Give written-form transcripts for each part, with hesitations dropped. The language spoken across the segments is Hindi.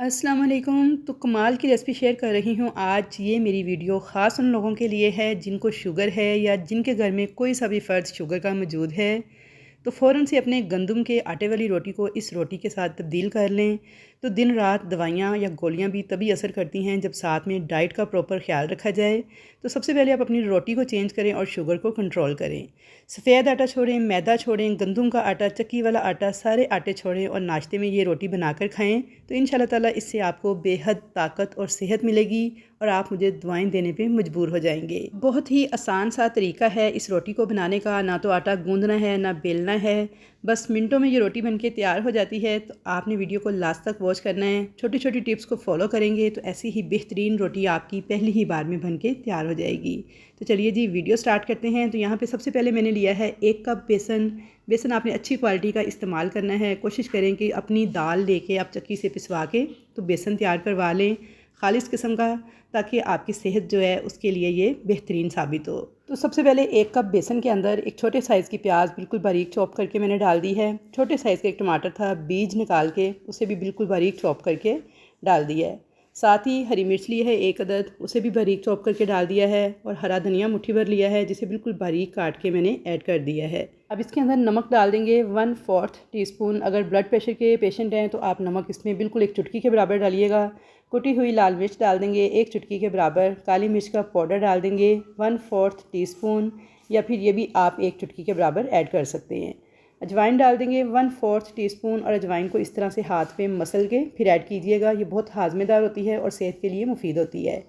अस्सलाम वालेकुम। तो कमाल की रेसिपी शेयर कर रही हूँ आज। ये मेरी वीडियो ख़ास उन लोगों के लिए है जिनको शुगर है या जिनके घर में कोई सा भी फ़र्द शुगर का मौजूद है। तो फ़ौरन से अपने गंदम के आटे वाली रोटी को इस रोटी के साथ तब्दील कर लें। तो दिन रात दवाइयाँ या गोलियाँ भी तभी असर करती हैं जब साथ में डाइट का प्रॉपर ख्याल रखा जाए। तो सबसे पहले आप अपनी रोटी को चेंज करें और शुगर को कंट्रोल करें। सफ़ेद आटा छोड़ें, मैदा छोड़ें, गंदम का आटा, चक्की वाला आटा, सारे आटे छोड़ें और नाश्ते में ये रोटी बनाकर खाएं। तो इंशाल्लाह ताला इससे आपको बेहद ताकत और सेहत मिलेगी और आप मुझे दुआएं देने पे मजबूर हो जाएंगे। बहुत ही आसान सा तरीका है इस रोटी को बनाने का। ना तो आटा गूंदना है ना बेलना है, बस मिनटों में ये रोटी बनके तैयार हो जाती है। तो आपने वीडियो को लास्ट तक वॉच करना है। छोटी छोटी टिप्स को फॉलो करेंगे तो ऐसी ही बेहतरीन रोटी आपकी पहली ही बार में बनके तैयार हो जाएगी। तो चलिए जी वीडियो स्टार्ट करते हैं। तो यहाँ पे सबसे पहले मैंने लिया है 1 कप बेसन। बेसन आपने अच्छी क्वालिटी का इस्तेमाल करना है। कोशिश करें कि अपनी दाल लेके आप चक्की से पिसवा के तो बेसन तैयार करवा लें खालिस किस्म का, ताकि आपकी सेहत जो है उसके लिए ये बेहतरीन साबित हो। तो सबसे पहले 1 कप बेसन के अंदर एक छोटे साइज़ की प्याज बिल्कुल बारीक चॉप करके मैंने डाल दी है। छोटे साइज़ का एक टमाटर था, बीज निकाल के उसे भी बिल्कुल बारीक चॉप करके डाल दिया है। साथ ही हरी मिर्च ली है 1 अदद, उसे भी बारीक चॉप करके डाल दिया है। और हरा धनिया मुट्ठी भर लिया है जिसे बिल्कुल बारीक काट के मैंने ऐड कर दिया है। अब इसके अंदर नमक डाल देंगे 1/4 टीस्पून। अगर ब्लड प्रेशर के पेशेंट हैं तो आप नमक इसमें बिल्कुल 1 चुटकी के बराबर डालिएगा। कुटी हुई लाल मिर्च डाल देंगे 1 चुटकी के बराबर। काली मिर्च का पाउडर डाल देंगे 1/4 टीस्पून, या फिर ये भी आप 1 चुटकी के बराबर ऐड कर सकते हैं। अजवाइन डाल देंगे 1/4 टीस्पून और अजवाइन को इस तरह से हाथ पे मसल के फिर ऐड कीजिएगा। ये बहुत हाजमेदार होती है और सेहत के लिए मुफीद होती है।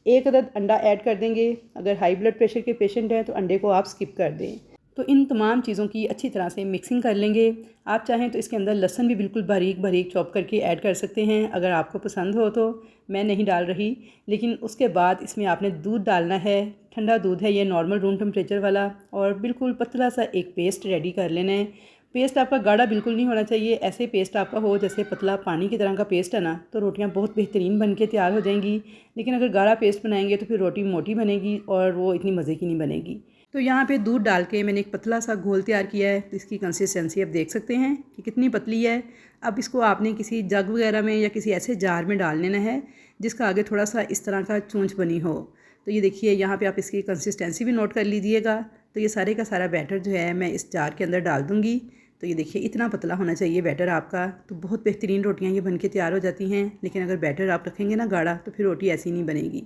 1 अदद अंडा ऐड कर देंगे। अगर हाई ब्लड प्रेशर के पेशेंट हैं तो अंडे को आप स्किप कर दें। तो इन तमाम चीज़ों की अच्छी तरह से मिक्सिंग कर लेंगे। आप चाहें तो इसके अंदर लहसुन भी बिल्कुल बारीक बारीक चॉप करके ऐड कर सकते हैं अगर आपको पसंद हो तो। मैं नहीं डाल रही। लेकिन उसके बाद इसमें आपने दूध डालना है। ठंडा दूध है ये, नॉर्मल रूम टेम्परेचर वाला। और बिल्कुल पतला सा एक पेस्ट रेडी कर लेना है। पेस्ट आपका गाढ़ा बिल्कुल नहीं होना चाहिए। ऐसे पेस्ट आपका हो जैसे पतला पानी की तरह का पेस्ट है ना, तो रोटियां बहुत बेहतरीन बन के तैयार हो जाएंगी। लेकिन अगर गाढ़ा पेस्ट बनाएंगे तो फिर रोटी मोटी बनेगी और वो इतनी मज़े की नहीं बनेगी। तो यहाँ पे दूध डाल के मैंने एक पतला सा घोल तैयार किया है। तो इसकी कंसिस्टेंसी आप देख सकते हैं कि कितनी पतली है। अब इसको आपने किसी जग वगैरह में या किसी ऐसे जार में डाल लेना है जिसका आगे थोड़ा सा इस तरह का चूंच बनी हो। तो ये देखिए यहाँ पे आप इसकी कंसिस्टेंसी भी नोट कर लीजिएगा। तो ये सारे का सारा बैटर जो है मैं इस जार के अंदर डाल दूँगी। तो ये देखिए इतना पतला होना चाहिए बैटर आपका। तो बहुत बेहतरीन रोटियाँ ये बन के तैयार हो जाती हैं। लेकिन अगर बैटर आप रखेंगे ना गाढ़ा तो फिर रोटी ऐसी नहीं बनेगी।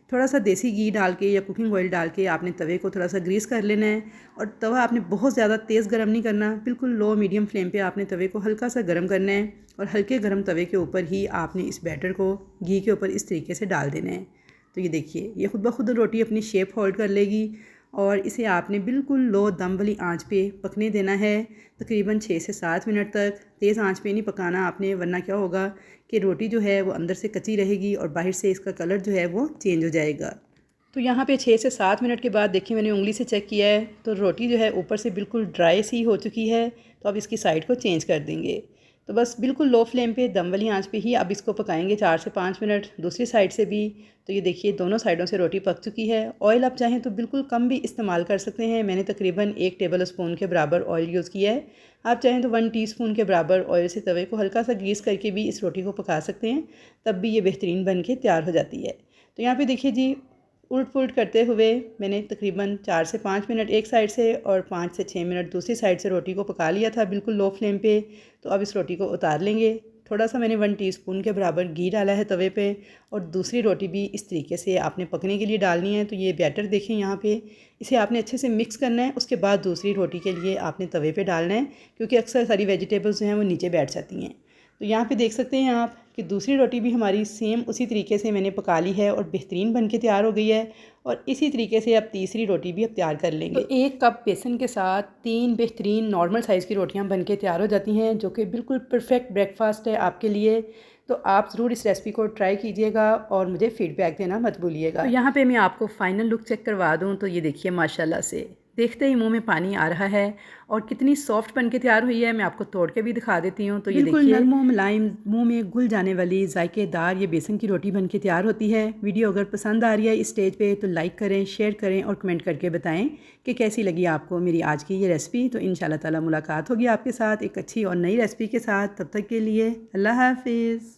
थोड़ा सा देसी घी डाल के या कुकिंग ऑयल डाल के आपने तवे को थोड़ा सा ग्रीस कर लेना है। और तवा आपने बहुत ज़्यादा तेज़ गर्म नहीं करना, बिल्कुल लो मीडियम फ्लेम पे आपने तवे को हल्का सा गर्म करना है। और हल्के गर्म तवे के ऊपर ही आपने इस बैटर को घी के ऊपर इस तरीके से डाल देना है। तो ये देखिए ये खुद ब खुद रोटी अपनी शेप होल्ड कर लेगी। और इसे आपने बिल्कुल लो दम वाली आंच पे पकने देना है तकरीबन 6 से 7 मिनट तक। तेज़ आंच पे नहीं पकाना आपने, वरना क्या होगा कि रोटी जो है वो अंदर से कच्ची रहेगी और बाहर से इसका कलर जो है वो चेंज हो जाएगा। तो यहाँ पे 6 से 7 मिनट के बाद देखिए मैंने उंगली से चेक किया है तो रोटी जो है ऊपर से बिल्कुल ड्राई सी हो चुकी है। तो अब इसकी साइड को चेंज कर देंगे। तो बस बिल्कुल लो फ्लेम पे दम वाली आंच पे ही अब इसको पकाएंगे 4 से 5 मिनट। दूसरी साइड से भी। तो ये देखिए दोनों साइडों से रोटी पक चुकी है। ऑयल आप चाहें तो बिल्कुल कम भी इस्तेमाल कर सकते हैं। मैंने तकरीबन 1 टेबल स्पून के बराबर ऑयल यूज़ किया है। आप चाहें तो 1 टीस्पून के बराबर ऑयल से तवे को हल्का सा ग्रीस करके भी इस रोटी को पका सकते हैं, तब भी ये बेहतरीन बन के तैयार हो जाती है। तो यहाँ पर देखिए जी उलट पुलट करते हुए मैंने तकरीबन 4 से 5 मिनट एक साइड से और 5 से 6 मिनट दूसरी साइड से रोटी को पका लिया था बिल्कुल लो फ्लेम पे। तो अब इस रोटी को उतार लेंगे। थोड़ा सा मैंने 1 टीस्पून के बराबर घी डाला है तवे पे। और दूसरी रोटी भी इस तरीके से आपने पकने के लिए डालनी है। तो ये बैटर देखें यहाँ पे, इसे आपने अच्छे से मिक्स करना है। उसके बाद दूसरी रोटी के लिए आपने तवे पे डालना है, क्योंकि अक्सर सारी वेजिटेबल्स जो हैं वो नीचे बैठ जाती हैं। तो यहाँ पे देख सकते हैं आप कि दूसरी रोटी भी हमारी सेम उसी तरीके से मैंने पका ली है और बेहतरीन बन के तैयार हो गई है। और इसी तरीके से अब तीसरी रोटी भी अब तैयार कर लेंगे। तो 1 कप बेसन के साथ 3 बेहतरीन नॉर्मल साइज़ की रोटियां बन के तैयार हो जाती हैं, जो कि बिल्कुल परफेक्ट ब्रेकफास्ट है आपके लिए। तो आप ज़रूर इस रेसिपी को ट्राई कीजिएगा और मुझे फ़ीडबैक देना मत भूलिएगा। तो यहाँ पे मैं आपको फ़ाइनल लुक चेक करवा दूँ। तो ये देखिए माशाल्लाह से देखते ही मुंह में पानी आ रहा है और कितनी सॉफ्ट बन के तैयार हुई है। मैं आपको तोड़ के भी दिखा देती हूँ। तो ये देखिए नरम और मुलायम, मुंह में घुल जाने वाली जायकेदार ये बेसन की रोटी बन के तैयार होती है। वीडियो अगर पसंद आ रही है इस स्टेज पे तो लाइक करें, शेयर करें और कमेंट करके बताएं कि कैसी लगी आपको मेरी आज की ये रेसिपी। तो इंशाल्लाह ताला मुलाकात होगी आपके साथ एक अच्छी और नई रेसिपी के साथ। तब तक के लिए अल्लाह हाफिज़।